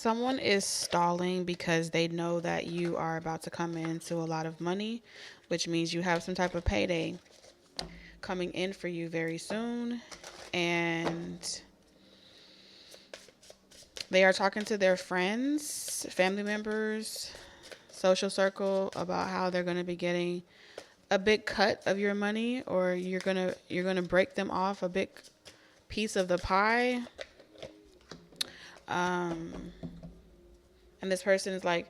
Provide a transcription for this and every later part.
Someone is stalling because they know that you are about to come into a lot of money, which means you have some type of payday coming in for you very soon. And they are talking to their friends, family members, social circle about how they're going to be getting a big cut of your money, or you're going to break them off a big piece of the pie. Um And this person is like,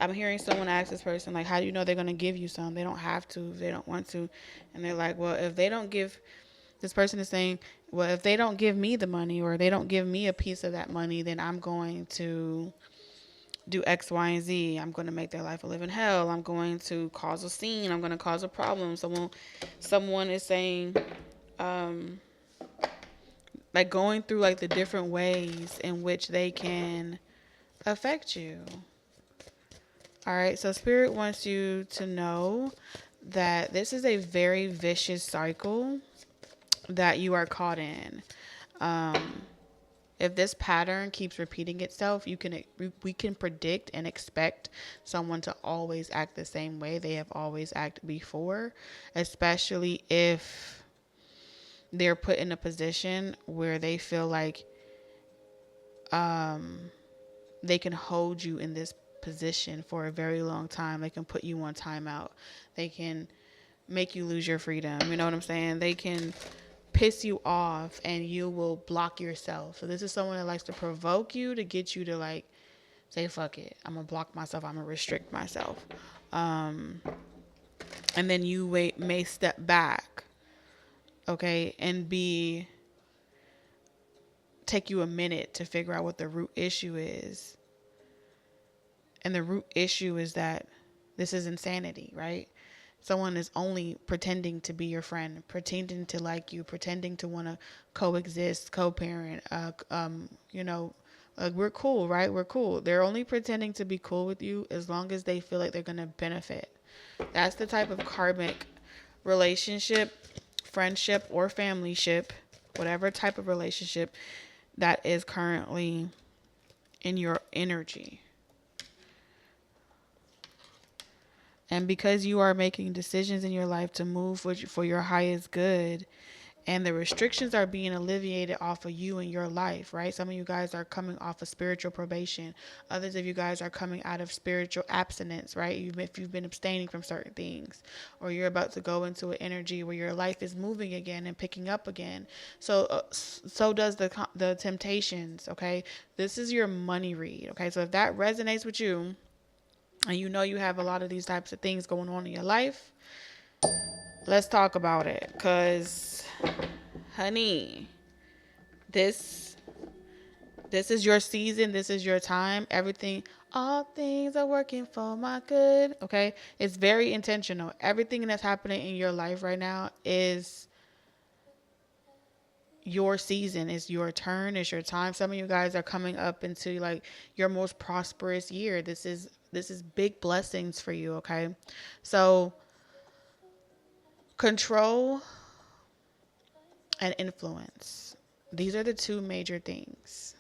I'm hearing someone ask this person, like, how do you know they're going to give you some? They don't have to if they don't want to. And they're like, well, if they don't give, this person is saying, well, if they don't give me the money or they don't give me a piece of that money, then I'm going to do X, Y, and Z. I'm going to make their life a living hell. I'm going to cause a scene. I'm going to cause a problem. Someone is saying, um, like going through like the different ways in which they can affect you. All right, so Spirit wants you to know that this is a very vicious cycle that you are caught in. Um, if this pattern keeps repeating itself, we can predict and expect someone to always act the same way they have always acted before, especially if they're put in a position where they feel like they can hold you in this position for a very long time. They can put you on timeout. They can make you lose your freedom. You know what I'm saying? They can piss you off and you will block yourself. So this is someone that likes to provoke you to get you to like say, fuck it. I'm going to block myself. I'm going to restrict myself. And then you may step back. Okay. And take you a minute to figure out what the root issue is. And the root issue is that this is insanity, right? Someone is only pretending to be your friend, pretending to like you, pretending to want to coexist, co-parent. We're cool, right? We're cool. They're only pretending to be cool with you as long as they feel like they're going to benefit. That's the type of karmic relationship, friendship, or familyship, whatever type of relationship that is currently in your energy. And because you are making decisions in your life to move for your highest good, and the restrictions are being alleviated off of you and your life, right? Some of you guys are coming off of spiritual probation. Others of you guys are coming out of spiritual abstinence, right? If you've been abstaining from certain things, or you're about to go into an energy where your life is moving again and picking up again. So does the temptations, okay? This is your money read, okay? So if that resonates with you, and you know you have a lot of these types of things going on in your life, let's talk about it. Because, honey, this is your season. This is your time. All things are working for my good. Okay? It's very intentional. Everything that's happening in your life right now is your season. It's your turn. It's your time. Some of you guys are coming up into like your most prosperous year. This is big blessings for you, okay? So control and influence. These are the two major things.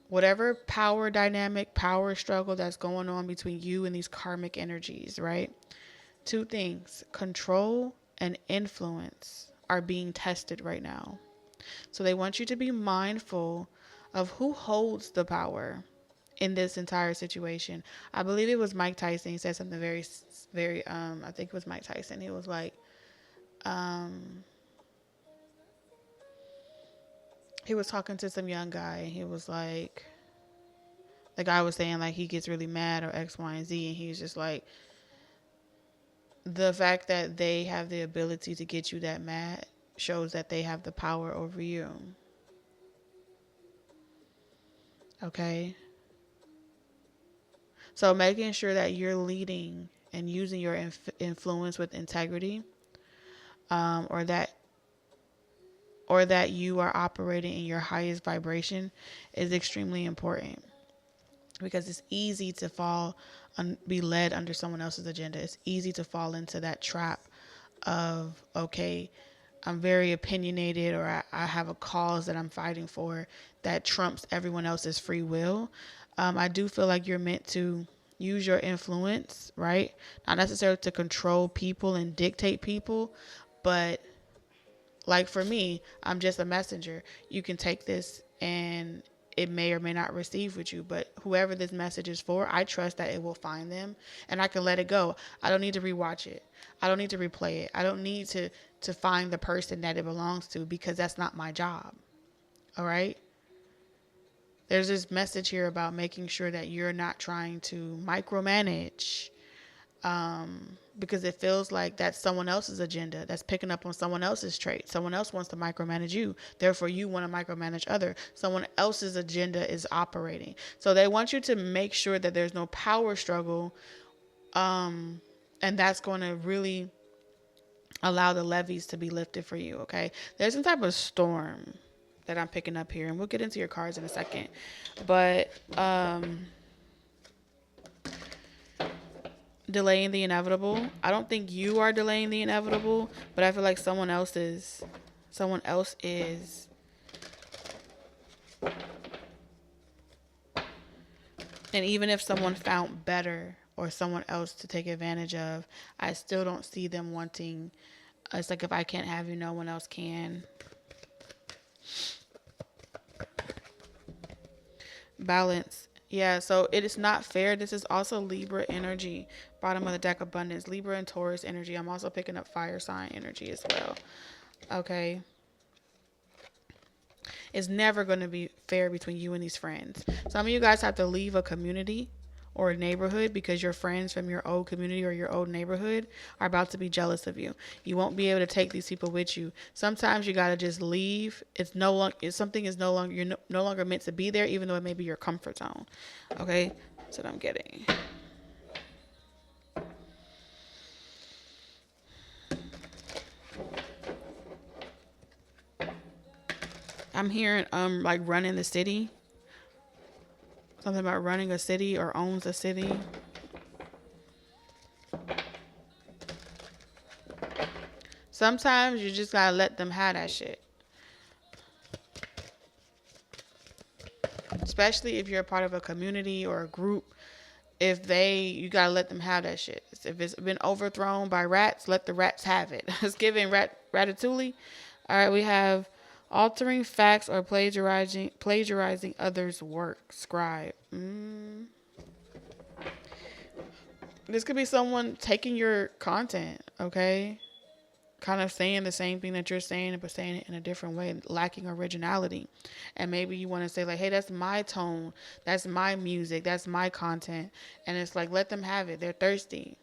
Whatever power dynamic, power struggle that's going on between you and these karmic energies, right? Two things, control and influence, are being tested right now. So they want you to be mindful of who holds the power in this entire situation. I believe it was Mike Tyson. He said something very, very, I think it was Mike Tyson. He was like, he was talking to some young guy, and he was like, the guy was saying like he gets really mad or X, Y, and Z, and he was just like, the fact that they have the ability to get you that mad shows that they have the power over you. Okay? So making sure that you're leading and using your influence with integrity, or that you are operating in your highest vibration, is extremely important, because it's easy to be led under someone else's agenda. It's easy to fall into that trap of, okay, I'm very opinionated, or I have a cause that I'm fighting for that trumps everyone else's free will. I do feel like you're meant to use your influence, right? Not necessarily to control people and dictate people, but like for me, I'm just a messenger. You can take this and it may or may not receive with you, but whoever this message is for, I trust that it will find them and I can let it go. I don't need to rewatch it. I don't need to replay it. I don't need to find the person that it belongs to, because that's not my job. All right? There's this message here about making sure that you're not trying to micromanage, because it feels like that's someone else's agenda, that's picking up on someone else's trait. Someone else wants to micromanage you, therefore you want to micromanage other. Someone else's agenda is operating, so they want you to make sure that there's no power struggle, and that's going to really allow the levees to be lifted for you. Okay, there's some type of storm that I'm picking up here, and we'll get into your cards in a second, but delaying the inevitable. I don't think you are delaying the inevitable, but I feel like someone else is. Someone else is. And even if someone found better or someone else to take advantage of, I still don't see them wanting. It's like, if I can't have you, no one else can. Balance. Yeah, so it is not fair. This is also Libra energy. Bottom of the deck, abundance. Libra and Taurus energy. I'm also picking up fire sign energy as well. Okay. It's never going to be fair between you and these friends. Some of you guys have to leave a community or a neighborhood because your friends from your old community or your old neighborhood are about to be jealous of you. You won't be able to take these people with you. Sometimes you got to just leave. It's no longer, if something is no longer, you're no longer meant to be there, even though it may be your comfort zone. Okay, that's what I'm getting. I'm hearing like running the city. Something about running a city or owns a city. Sometimes you just gotta let them have that shit. Especially if you're a part of a community or a group. You gotta let them have that shit. If it's been overthrown by rats, let the rats have it. It's giving ratatouille. All right, we have altering facts or plagiarizing others' work. Scribe. This could be someone taking your content, okay? Kind of saying the same thing that you're saying, but saying it in a different way, lacking originality. And maybe you want to say like, hey, that's my tone. That's my music. That's my content. And it's like, let them have it. They're thirsty.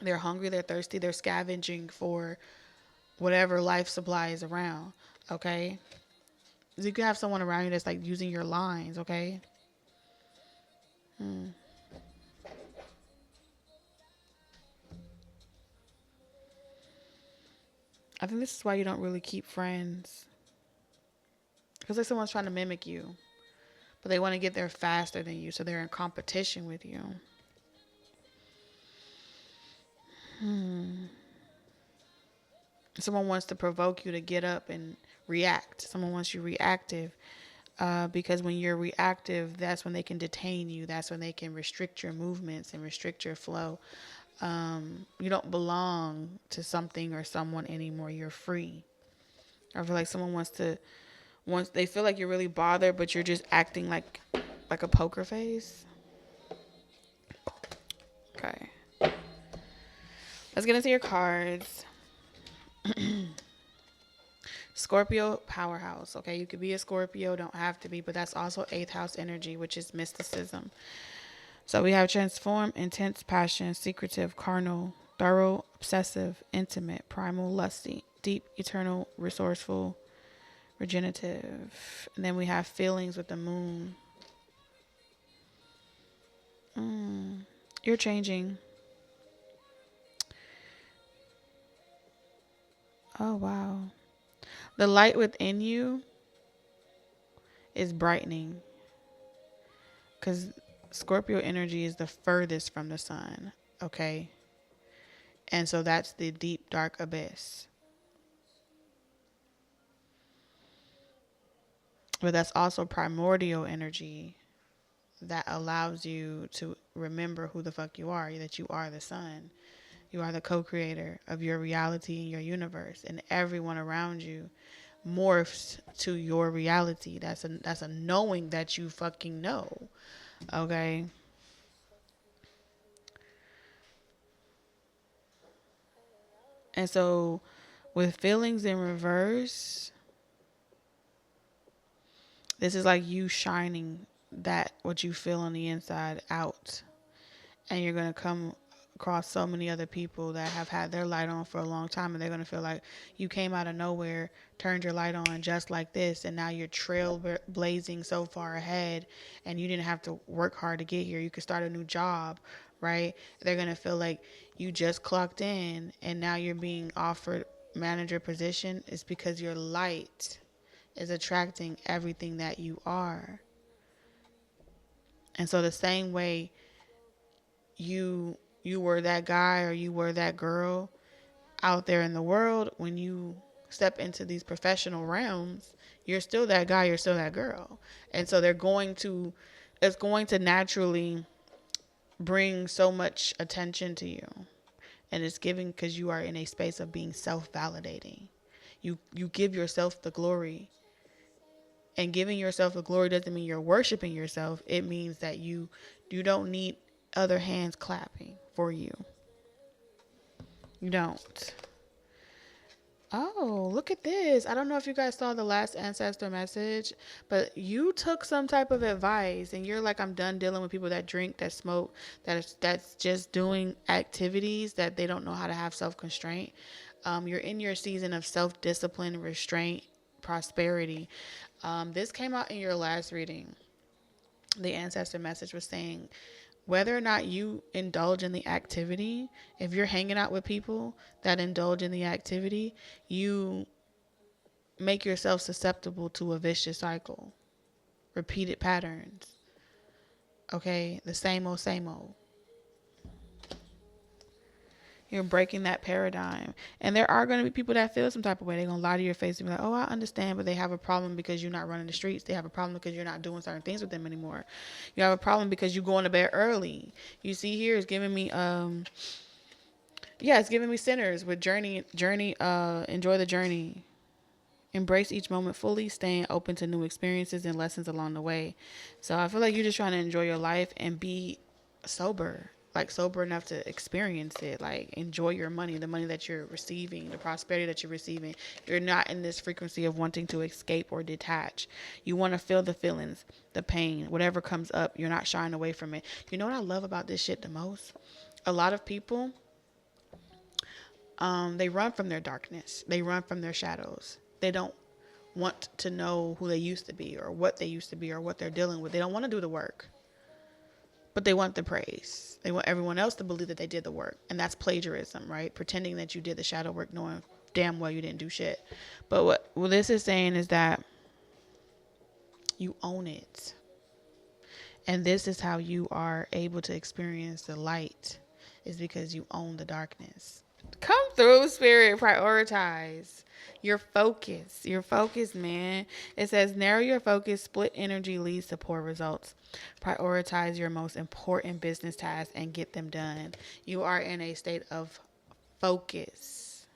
They're hungry. They're thirsty. They're scavenging for whatever life supply is around. Okay. You could have someone around you that's like using your lines. Okay. I think this is why you don't really keep friends. Because like someone's trying to mimic you. But they want to get there faster than you. So they're in competition with you. Someone wants to provoke you to get up and react. Someone wants you reactive. Because when you're reactive, that's when they can detain you. That's when they can restrict your movements and restrict your flow. You don't belong to something or someone anymore. You're free. I feel like someone once they feel like you're really bothered, but you're just acting like a poker face. Okay. Let's get into your cards. Scorpio powerhouse. Okay, you could be a Scorpio, don't have to be, but that's also 8th house energy, which is mysticism. So we have transform, intense, passion, secretive, carnal, thorough, obsessive, intimate, primal, lusty, deep, eternal, resourceful, regenerative. And then we have feelings with the moon. You're changing. Oh, wow. The light within you is brightening. Because Scorpio energy is the furthest from the sun. Okay. And so that's the deep, dark abyss. But that's also primordial energy that allows you to remember who the fuck you are, that you are the sun. You are the co-creator of your reality and your universe, and everyone around you morphs to your reality. That's a knowing that you fucking know. Okay? And so with feelings in reverse, this is like you shining that what you feel on the inside out. And you're going to come across so many other people that have had their light on for a long time, and they're going to feel like you came out of nowhere, turned your light on just like this, and now you're trailblazing so far ahead, and you didn't have to work hard to get here. You could start a new job, right? They're going to feel like you just clocked in and now you're being offered manager position. It's because your light is attracting everything that you are. And so the same way you were that guy or you were that girl out there in the world, when you step into these professional realms, you're still that guy, you're still that girl. And so it's going to naturally bring so much attention to you. And it's giving because you are in a space of being self-validating. You give yourself the glory. And giving yourself the glory doesn't mean you're worshiping yourself. It means that you don't need other hands clapping for you. You don't. Oh, look at this. I don't know if you guys saw the last ancestor message, but you took some type of advice and you're like, I'm done dealing with people that drink, that smoke, that's just doing activities that they don't know how to have self-constraint. You're in your season of self-discipline, restraint, prosperity. This came out in your last reading. The ancestor message was saying, whether or not you indulge in the activity, if you're hanging out with people that indulge in the activity, you make yourself susceptible to a vicious cycle, repeated patterns. Okay, the same old, same old. You're breaking that paradigm. And there are going to be people that feel some type of way. They're going to lie to your face and be like, oh, I understand, but they have a problem because you're not running the streets. They have a problem because you're not doing certain things with them anymore. You have a problem because you're going to bed early. You see here, it's giving me, it's giving me sinners with journey, enjoy the journey. Embrace each moment fully, staying open to new experiences and lessons along the way. So I feel like you're just trying to enjoy your life and be sober. Like sober enough to experience it, like enjoy your money, the money that you're receiving, the prosperity that you're receiving. You're not in this frequency of wanting to escape or detach. You want to feel the feelings, the pain, whatever comes up. You're not shying away from it. You know what I love about this shit the most? A lot of people, they run from their darkness. They run from their shadows. They don't want to know who they used to be or what they used to be or what they're dealing with. They don't want to do the work. But they want the praise. They want everyone else to believe that they did the work. And that's plagiarism, right? Pretending that you did the shadow work, knowing damn well you didn't do shit. But what this is saying is that you own it. And this is how you are able to experience the light, is because you own the darkness. Come through, Spirit. Prioritize your focus. Your focus, man. It says narrow your focus. Split energy leads to poor results. Prioritize your most important business tasks and get them done. You are in a state of focus.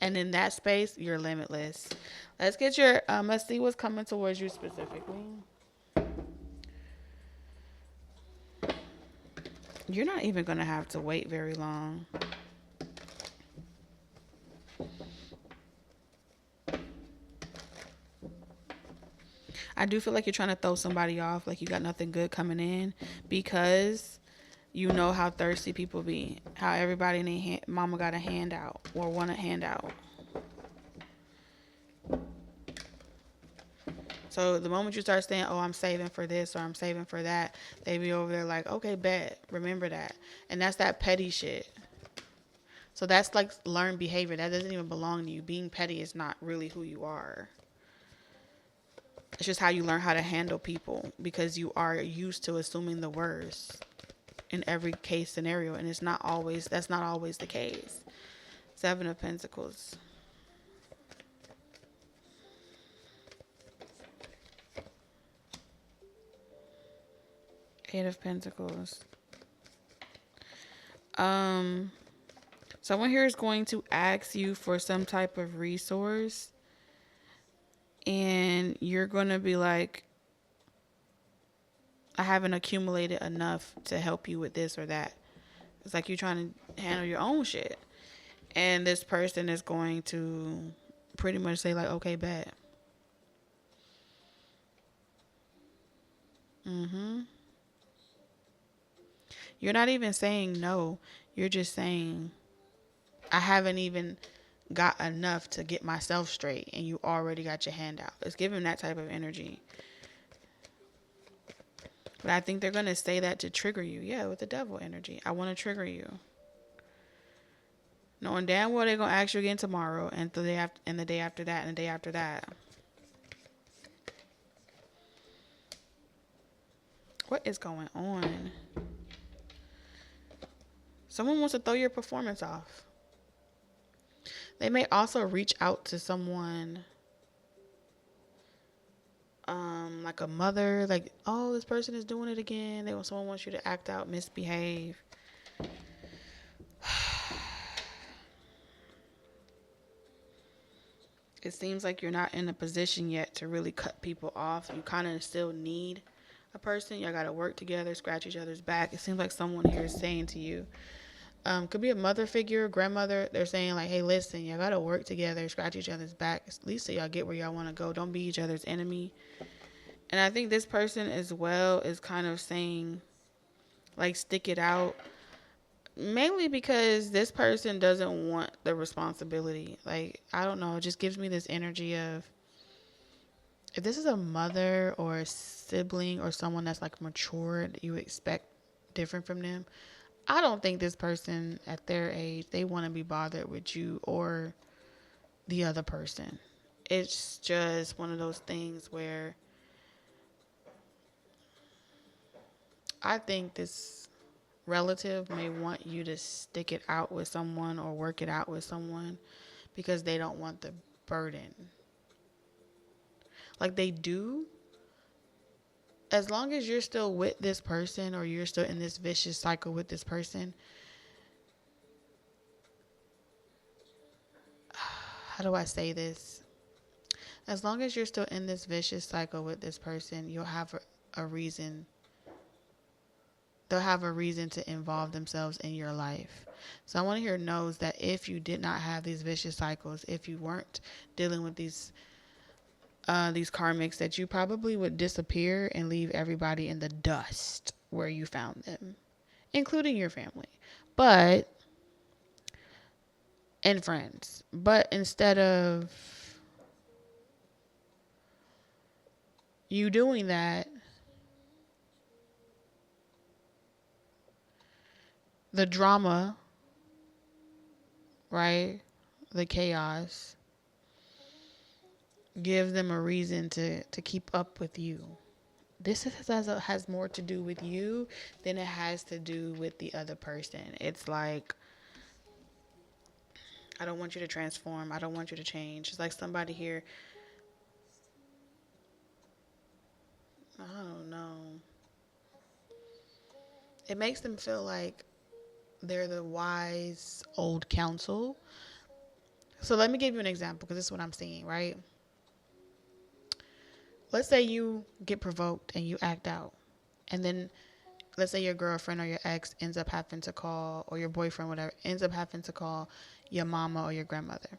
And in that space, you're limitless. Let's get your, let's see what's coming towards you specifically. You're not even going to have to wait very long. I do feel like you're trying to throw somebody off, like you got nothing good coming in, because you know how thirsty people be, how everybody in their mama got a handout or want a handout. So the moment you start saying, oh, I'm saving for this or I'm saving for that, they be over there like, okay, bet, remember that. And that's that petty shit. So that's like learned behavior. That doesn't even belong to you. Being petty is not really who you are. It's just how you learn how to handle people, because you are used to assuming the worst in every case scenario. And that's not always the case. 7 of Pentacles. Eight of Pentacles. Someone here is going to ask you for some type of resource, and you're going to be like, I haven't accumulated enough to help you with this or that. It's like you're trying to handle your own shit. And this person is going to pretty much say like, okay, bet. You're not even saying no. You're just saying, I haven't even got enough to get myself straight, and you already got your hand out. It's giving that type of energy. But I think they're going to say that to trigger you. Yeah, with the devil energy. I want to trigger you. Knowing damn well they're going to ask you again tomorrow, and the day after, and the day after that, and the day after that. What is going on? Someone wants to throw your performance off. They may also reach out to someone, like a mother, like, oh, this person is doing it again. Someone wants you to act out, misbehave. It seems like you're not in a position yet to really cut people off. You kind of still need a person. Y'all got to work together, scratch each other's back. It seems like someone here is saying to you, could be a mother figure, grandmother. They're saying like, hey, listen, y'all got to work together, scratch each other's back, at least so y'all get where y'all want to go. Don't be each other's enemy. And I think this person as well is kind of saying, like, stick it out. Mainly because this person doesn't want the responsibility. Like, I don't know. It just gives me this energy of, if this is a mother or a sibling or someone that's like matured, you expect different from them. I don't think this person at their age, they want to be bothered with you or the other person. It's just one of those things where I think this relative may want you to stick it out with someone or work it out with someone because they don't want the burden. Like, they do. As long as you're still with this person or you're still in this vicious cycle with this person, how do I say this? As long as you're still in this vicious cycle with this person, you'll have a reason. They'll have a reason to involve themselves in your life. So I want to hear knows that if you did not have these vicious cycles, if you weren't dealing with these karmics, that you probably would disappear and leave everybody in the dust where you found them, including your family, and friends. But instead of you doing that, the drama, right? The chaos gives them a reason to keep up with you. This has more to do with you than it has to do with the other person. It's like, I don't want you to transform. I don't want you to change. It's like somebody here, I don't know. It makes them feel like they're the wise old counsel. So let me give you an example, because this is what I'm seeing, right? Let's say you get provoked and you act out. And then let's say your girlfriend or your ex ends up having to call, or your boyfriend, whatever, ends up having to call your mama or your grandmother.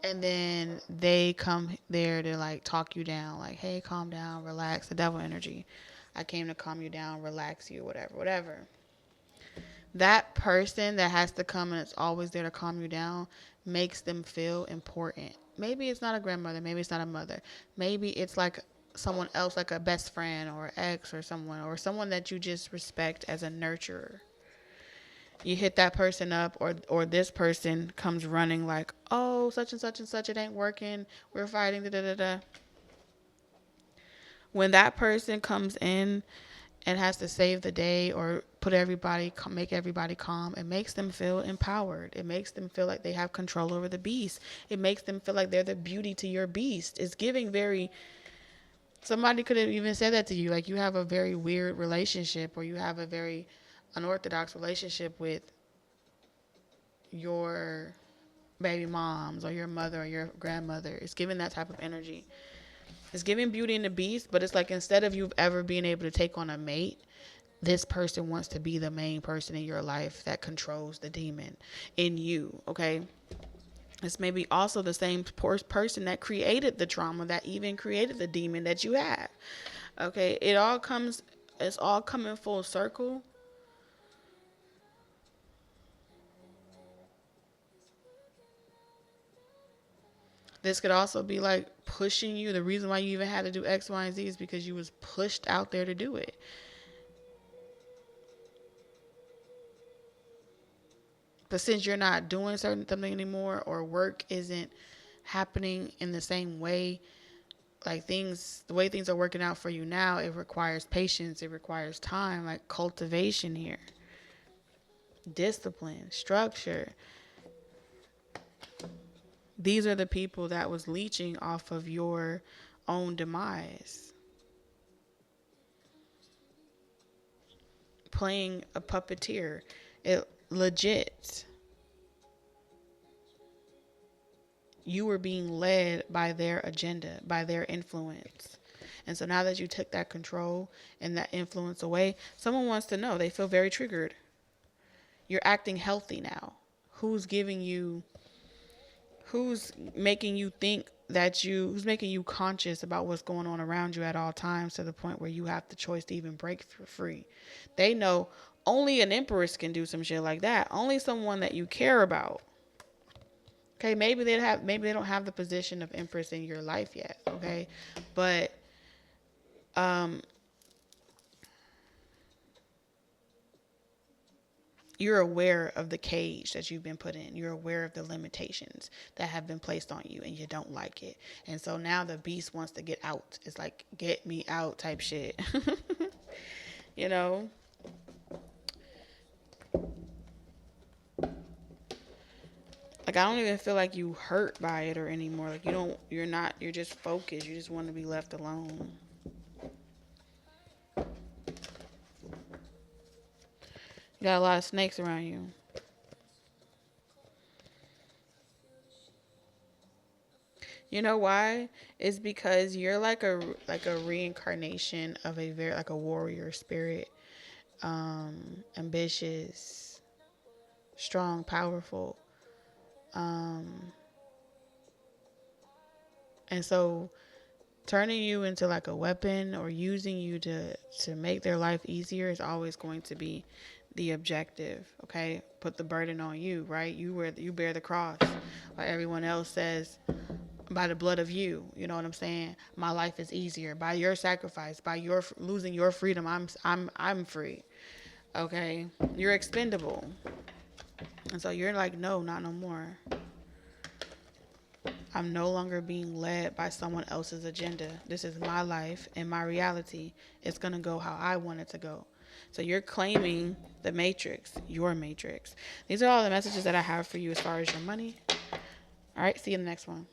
And then they come there to like talk you down, like, hey, calm down, relax, the devil energy. I came to calm you down, relax you, whatever. That person that has to come and it's always there to calm you down makes them feel important. Maybe it's not a grandmother. Maybe it's not a mother. Maybe it's like someone else, like a best friend or ex or someone that you just respect as a nurturer. You hit that person up, or this person comes running like, oh, such and such and such, it ain't working. We're fighting, da-da-da-da. When that person comes in and has to save the day or make everybody calm, it makes them feel empowered. It makes them feel like they have control over the beast. It makes them feel like they're the beauty to your beast. It's giving very Somebody could have even said that to you. Like, you have a very weird relationship, or you have a very unorthodox relationship with your baby moms or your mother or your grandmother. It's giving that type of energy. It's giving Beauty and the Beast, but it's like, instead of you ever being able to take on a mate, this person wants to be the main person in your life that controls the demon in you, okay? It's maybe also the same person that created the trauma, that even created the demon that you have, okay? It's all coming full circle. This could also be like pushing you. The reason why you even had to do X, Y, and Z is because you was pushed out there to do it. But since you're not doing certain something anymore, or work isn't happening in the same way, like the way things are working out for you now, it requires patience. It requires time, like cultivation here. Discipline, structure. These are the people that was leeching off of your own demise. Playing a puppeteer. It legit. You were being led by their agenda, by their influence. And so now that you took that control and that influence away, someone wants to know. They feel very triggered. You're acting healthy now. Who's making you think who's making you conscious about what's going on around you at all times, to the point where you have the choice to even break free? They know only an empress can do some shit like that. Only someone that you care about. Okay, maybe they don't have the position of empress in your life yet, okay? But you're aware of the cage that you've been put in. You're aware of the limitations that have been placed on you, and you don't like it. And so now the beast wants to get out. It's like, get me out type shit. You know? Like, I don't even feel like you hurt by it or anymore. Like, you're just focused. You just want to be left alone. You got a lot of snakes around you. You know why? It's because you're like a reincarnation of a very, like, a warrior spirit. Ambitious, strong, powerful. And so turning you into like a weapon, or using you to make their life easier, is always going to be the objective. Okay, put the burden on you, right? You bear the cross, while everyone else says, by the blood of you. You know what I'm saying? My life is easier by your sacrifice, by your losing your freedom. I'm free. Okay, you're expendable. And so you're like, no, not no more. I'm no longer being led by someone else's agenda. This is my life and my reality. It's going to go how I want it to go. So you're claiming the matrix, your matrix. These are all the messages that I have for you as far as your money. All right, see you in the next one.